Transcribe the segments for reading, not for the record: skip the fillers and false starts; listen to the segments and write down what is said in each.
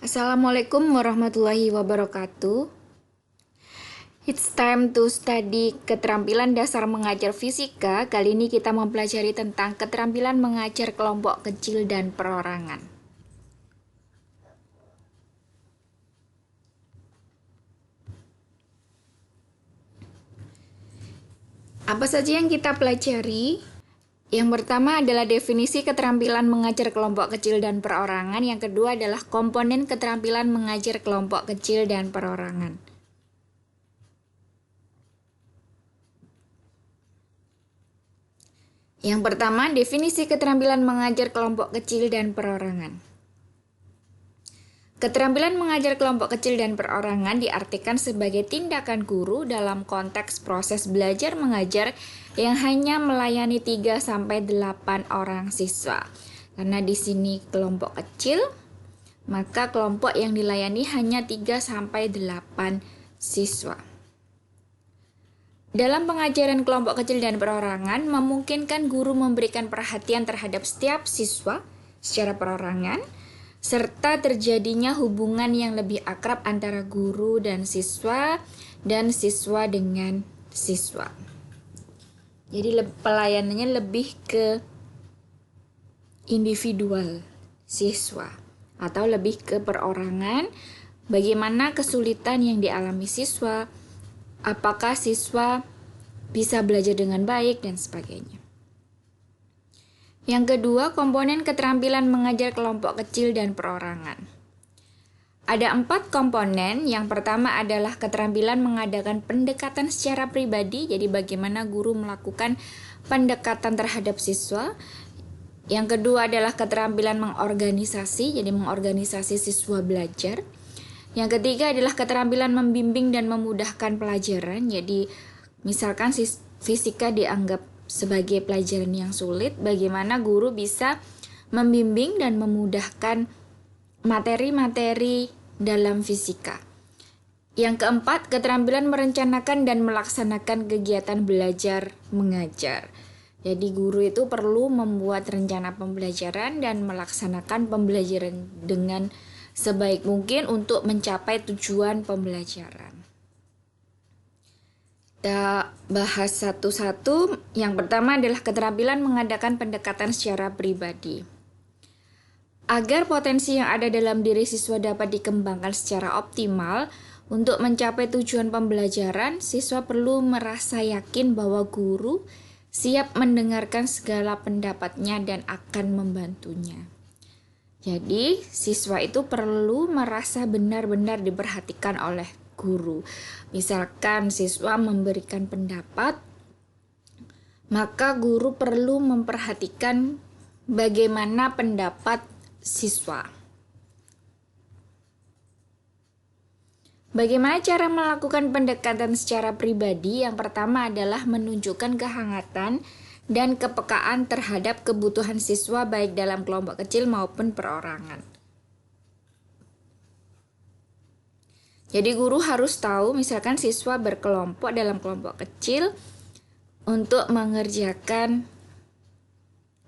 Assalamualaikum warahmatullahi wabarakatuh. It's time to study keterampilan dasar mengajar fisika. Kali ini kita mempelajari tentang keterampilan mengajar kelompok kecil dan perorangan. Apa saja yang kita pelajari? Yang pertama adalah definisi keterampilan mengajar kelompok kecil dan perorangan. Yang kedua adalah komponen keterampilan mengajar kelompok kecil dan perorangan. Yang pertama, definisi keterampilan mengajar kelompok kecil dan perorangan. Keterampilan mengajar kelompok kecil dan perorangan diartikan sebagai tindakan guru dalam konteks proses belajar mengajar yang hanya melayani 3-8 orang siswa. Karena di sini kelompok kecil, maka kelompok yang dilayani hanya 3-8 siswa. Dalam pengajaran kelompok kecil dan perorangan, memungkinkan guru memberikan perhatian terhadap setiap siswa secara perorangan, serta terjadinya hubungan yang lebih akrab antara guru dan siswa dengan siswa. Jadi pelayanannya lebih ke individual siswa atau lebih ke perorangan, bagaimana kesulitan yang dialami siswa, apakah siswa bisa belajar dengan baik dan sebagainya. Yang kedua, komponen keterampilan mengajar kelompok kecil dan perorangan. Ada 4 komponen. Yang pertama adalah keterampilan mengadakan pendekatan secara pribadi, jadi bagaimana guru melakukan pendekatan terhadap siswa. Yang kedua adalah keterampilan mengorganisasi, jadi mengorganisasi siswa belajar. Yang ketiga adalah keterampilan membimbing dan memudahkan pelajaran, jadi misalkan fisika dianggap sebagai pelajaran yang sulit, bagaimana guru bisa membimbing dan memudahkan materi-materi dalam fisika. Yang keempat, keterampilan merencanakan dan melaksanakan kegiatan belajar mengajar. Jadi guru itu perlu membuat rencana pembelajaran dan melaksanakan pembelajaran dengan sebaik mungkin untuk mencapai tujuan pembelajaran. Kita bahas satu-satu. Yang pertama adalah keterampilan mengadakan pendekatan secara pribadi. Agar potensi yang ada dalam diri siswa dapat dikembangkan secara optimal, untuk mencapai tujuan pembelajaran, siswa perlu merasa yakin bahwa guru siap mendengarkan segala pendapatnya dan akan membantunya. Jadi, siswa itu perlu merasa benar-benar diperhatikan oleh guru. Misalkan siswa memberikan pendapat, maka guru perlu memperhatikan bagaimana pendapat siswa. Bagaimana cara melakukan pendekatan secara pribadi? Yang pertama adalah menunjukkan kehangatan dan kepekaan terhadap kebutuhan siswa baik dalam kelompok kecil maupun perorangan. Jadi guru harus tahu, misalkan siswa berkelompok dalam kelompok kecil untuk mengerjakan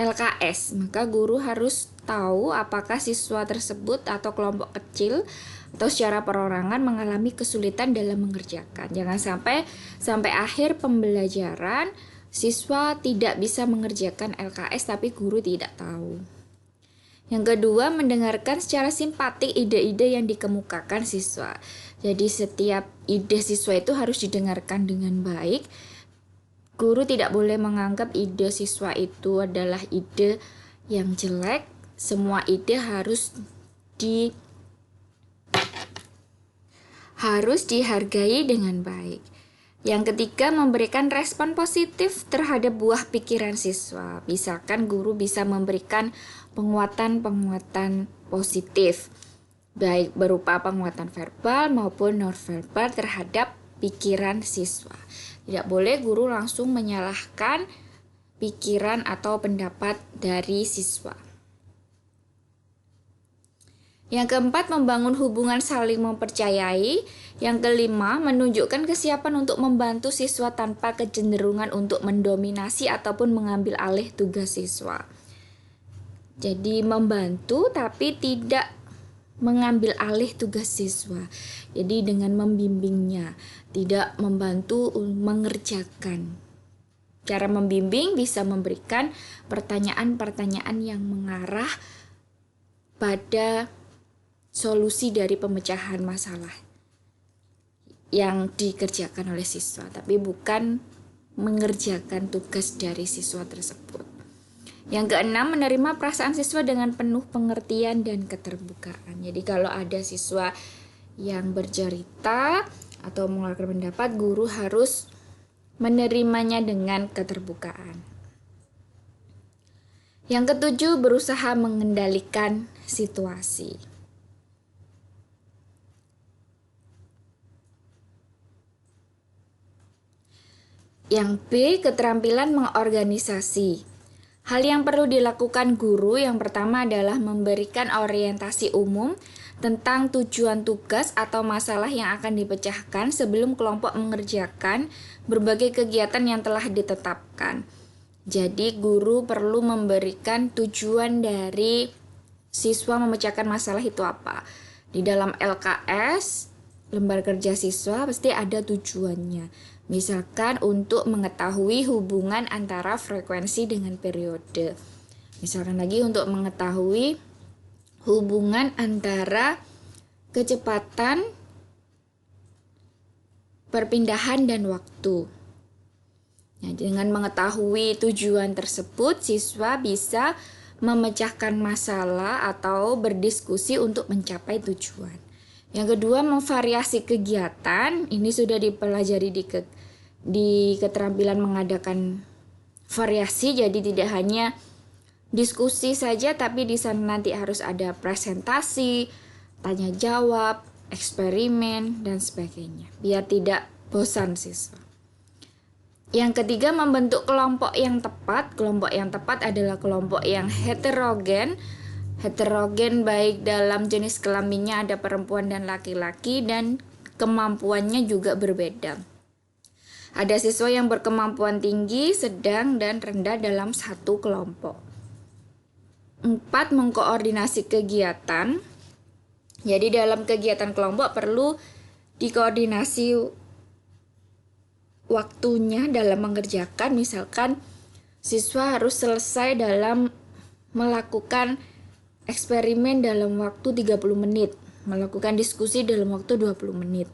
LKS, maka guru harus tahu apakah siswa tersebut atau kelompok kecil atau secara perorangan mengalami kesulitan dalam mengerjakan. Jangan sampai akhir pembelajaran siswa tidak bisa mengerjakan LKS tapi guru tidak tahu. Yang kedua, mendengarkan secara simpatik ide-ide yang dikemukakan siswa. Jadi setiap ide siswa itu harus didengarkan dengan baik. Guru tidak boleh menganggap ide siswa itu adalah ide yang jelek. Semua ide harus dihargai dengan baik. Yang ketiga, memberikan respon positif terhadap buah pikiran siswa. Misalkan guru bisa memberikan penguatan positif, baik berupa penguatan verbal maupun non-verbal terhadap pikiran siswa. Tidak boleh guru langsung menyalahkan pikiran atau pendapat dari siswa. Yang keempat, membangun hubungan saling mempercayai. Yang kelima, menunjukkan kesiapan untuk membantu siswa tanpa kecenderungan untuk mendominasi ataupun mengambil alih tugas siswa. Jadi membantu tapi tidak mengambil alih tugas siswa. Jadi dengan membimbingnya, tidak membantu mengerjakan. Cara membimbing bisa memberikan pertanyaan-pertanyaan yang mengarah pada solusi dari pemecahan masalah yang dikerjakan oleh siswa, tapi bukan mengerjakan tugas dari siswa tersebut. Yang keenam, menerima perasaan siswa dengan penuh pengertian dan keterbukaan. Jadi kalau ada siswa yang bercerita atau mengeluarkan pendapat, guru harus menerimanya dengan keterbukaan. Yang ketujuh, berusaha mengendalikan situasi. Yang B, keterampilan mengorganisasi. Hal yang perlu dilakukan guru yang pertama adalah memberikan orientasi umum tentang tujuan tugas atau masalah yang akan dipecahkan sebelum kelompok mengerjakan berbagai kegiatan yang telah ditetapkan. Jadi guru perlu memberikan tujuan dari siswa memecahkan masalah itu apa. Di dalam LKS, lembar kerja siswa, pasti ada tujuannya. Misalkan untuk mengetahui hubungan antara frekuensi dengan periode. Misalkan lagi untuk mengetahui hubungan antara kecepatan perpindahan dan waktu. Nah, dengan mengetahui tujuan tersebut, siswa bisa memecahkan masalah atau berdiskusi untuk mencapai tujuan. Yang kedua, memvariasi kegiatan. Ini sudah dipelajari di keterampilan mengadakan variasi, jadi tidak hanya diskusi saja, tapi di sana nanti harus ada presentasi, tanya jawab, eksperimen, dan sebagainya, biar tidak bosan siswa. Yang ketiga, membentuk kelompok yang tepat. Kelompok yang tepat adalah kelompok yang heterogen. Heterogen baik dalam jenis kelaminnya, ada perempuan dan laki-laki, dan kemampuannya juga berbeda. Ada siswa yang berkemampuan tinggi, sedang, dan rendah dalam satu kelompok. 4. Mengkoordinasi kegiatan. Jadi dalam kegiatan kelompok perlu dikoordinasi waktunya dalam mengerjakan. Misalkan siswa harus selesai dalam melakukan eksperimen dalam waktu 30 menit, melakukan diskusi dalam waktu 20 menit.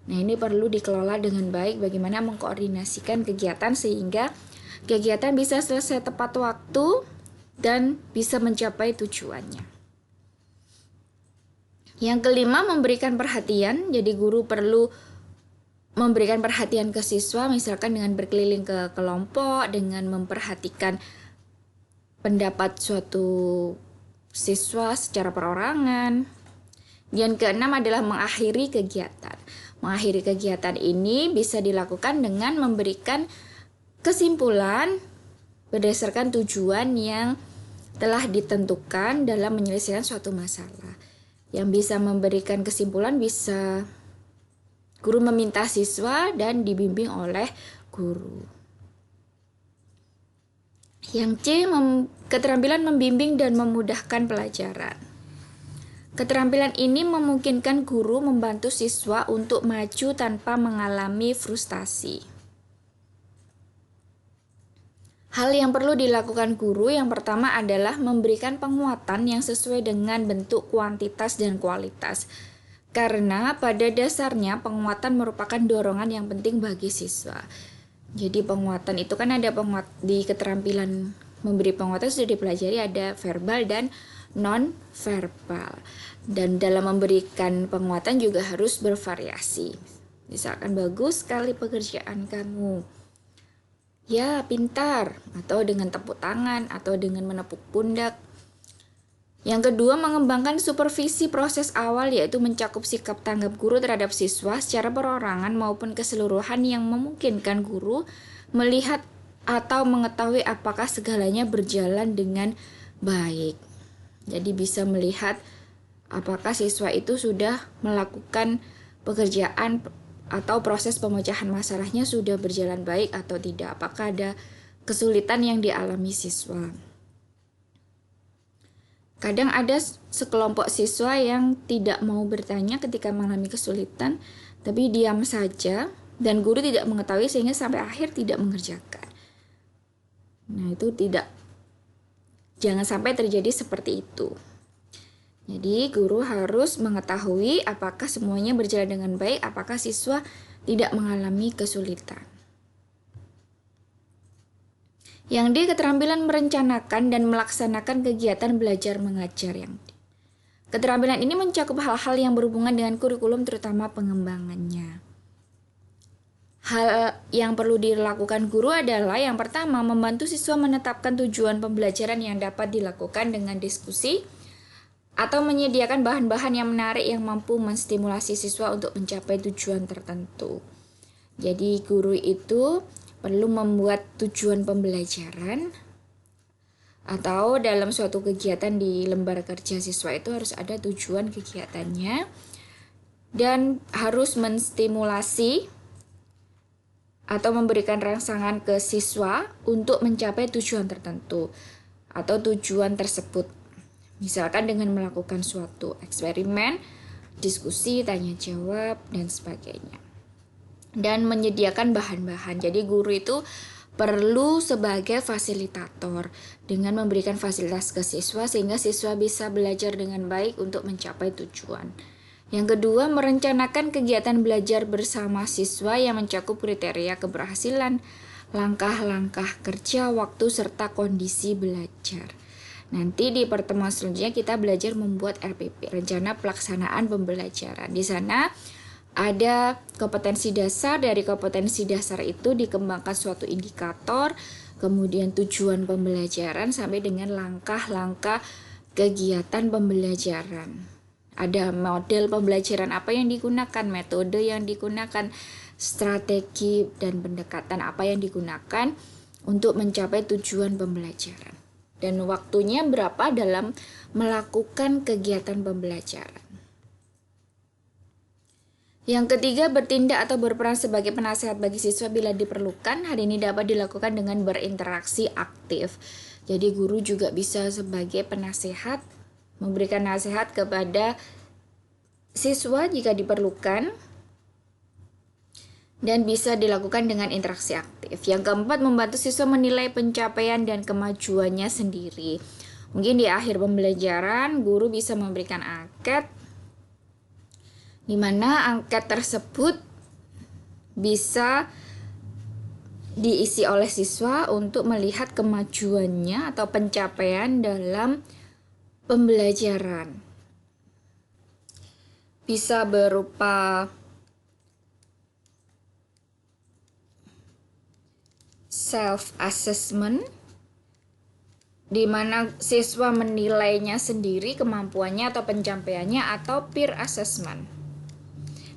Nah, ini perlu dikelola dengan baik, bagaimana mengkoordinasikan kegiatan sehingga kegiatan bisa selesai tepat waktu dan bisa mencapai tujuannya. Yang kelima, memberikan perhatian. Jadi guru perlu memberikan perhatian ke siswa, misalkan dengan berkeliling ke kelompok, dengan memperhatikan pendapat suatu siswa secara perorangan. Yang keenam adalah mengakhiri kegiatan. Mengakhiri kegiatan ini bisa dilakukan dengan memberikan kesimpulan berdasarkan tujuan yang telah ditentukan dalam menyelesaikan suatu masalah. Yang bisa memberikan kesimpulan bisa guru meminta siswa dan dibimbing oleh guru. Yang C, keterampilan membimbing dan memudahkan pelajaran. Keterampilan ini memungkinkan guru membantu siswa untuk maju tanpa mengalami frustasi. Hal yang perlu dilakukan guru yang pertama adalah memberikan penguatan yang sesuai dengan bentuk kuantitas dan kualitas. Karena pada dasarnya penguatan merupakan dorongan yang penting bagi siswa. Jadi penguatan itu kan ada di keterampilan memberi penguatan sudah dipelajari, ada verbal dan non-verbal. Dan dalam memberikan penguatan juga harus bervariasi. Misalkan, bagus sekali pekerjaan kamu. Ya, pintar. Atau dengan tepuk tangan, atau dengan menepuk pundak. Yang kedua, mengembangkan supervisi proses awal, yaitu mencakup sikap tanggap guru terhadap siswa secara perorangan maupun keseluruhan yang memungkinkan guru melihat atau mengetahui apakah segalanya berjalan dengan baik. Jadi bisa melihat apakah siswa itu sudah melakukan pekerjaan atau proses pemecahan masalahnya sudah berjalan baik atau tidak. Apakah ada kesulitan yang dialami siswa. Kadang ada sekelompok siswa yang tidak mau bertanya ketika mengalami kesulitan, tapi diam saja dan guru tidak mengetahui sehingga sampai akhir tidak mengerjakan. Nah, itu jangan sampai terjadi seperti itu. Jadi guru harus mengetahui apakah semuanya berjalan dengan baik, apakah siswa tidak mengalami kesulitan. Yang D, keterampilan merencanakan dan melaksanakan kegiatan belajar mengajar. Keterampilan ini mencakup hal-hal yang berhubungan dengan kurikulum, terutama pengembangannya. Hal yang perlu dilakukan guru adalah yang pertama, membantu siswa menetapkan tujuan pembelajaran yang dapat dilakukan dengan diskusi atau menyediakan bahan-bahan yang menarik yang mampu menstimulasi siswa untuk mencapai tujuan tertentu. Jadi guru itu perlu membuat tujuan pembelajaran, atau dalam suatu kegiatan di lembar kerja siswa itu harus ada tujuan kegiatannya dan harus menstimulasi atau memberikan rangsangan ke siswa untuk mencapai tujuan tertentu atau tujuan tersebut. Misalkan dengan melakukan suatu eksperimen, diskusi, tanya jawab, dan sebagainya. Dan menyediakan bahan-bahan. Jadi guru itu perlu sebagai fasilitator dengan memberikan fasilitas ke siswa sehingga siswa bisa belajar dengan baik untuk mencapai tujuan. Yang kedua, merencanakan kegiatan belajar bersama siswa yang mencakup kriteria keberhasilan, langkah-langkah kerja, waktu, serta kondisi belajar. Nanti di pertemuan selanjutnya kita belajar membuat RPP, rencana pelaksanaan pembelajaran. Di sana ada kompetensi dasar. Dari kompetensi dasar itu dikembangkan suatu indikator, kemudian tujuan pembelajaran sampai dengan langkah-langkah kegiatan pembelajaran. Ada model pembelajaran apa yang digunakan, metode yang digunakan, strategi dan pendekatan apa yang digunakan untuk mencapai tujuan pembelajaran. Dan waktunya berapa dalam melakukan kegiatan pembelajaran. Yang ketiga, bertindak atau berperan sebagai penasehat bagi siswa bila diperlukan. Hal ini dapat dilakukan dengan berinteraksi aktif. Jadi guru juga bisa sebagai penasehat, memberikan nasihat kepada siswa jika diperlukan, dan bisa dilakukan dengan interaksi aktif. Yang keempat, membantu siswa menilai pencapaian dan kemajuannya sendiri. Mungkin di akhir pembelajaran, guru bisa memberikan angket, di mana angket tersebut bisa diisi oleh siswa untuk melihat kemajuannya atau pencapaian dalam pembelajaran. Bisa berupa self-assessment, di mana siswa menilainya sendiri kemampuannya atau pencapaiannya, atau peer assessment.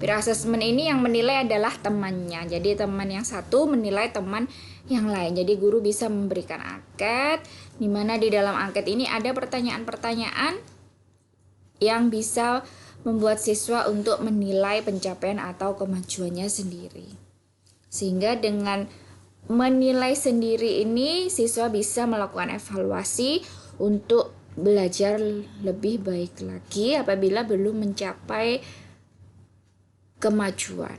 Peer assessment ini yang menilai adalah temannya. Jadi teman yang satu menilai teman yang lain. Jadi guru bisa memberikan angket, di mana di dalam angket ini ada pertanyaan-pertanyaan yang bisa membuat siswa untuk menilai pencapaian atau kemajuannya sendiri. Sehingga dengan menilai sendiri ini siswa bisa melakukan evaluasi untuk belajar lebih baik lagi apabila belum mencapai kemajuan.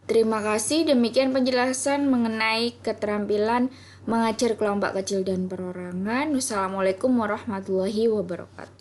Terima kasih, demikian penjelasan mengenai keterampilan mengajar kelompok kecil dan perorangan. Wassalamualaikum warahmatullahi wabarakatuh.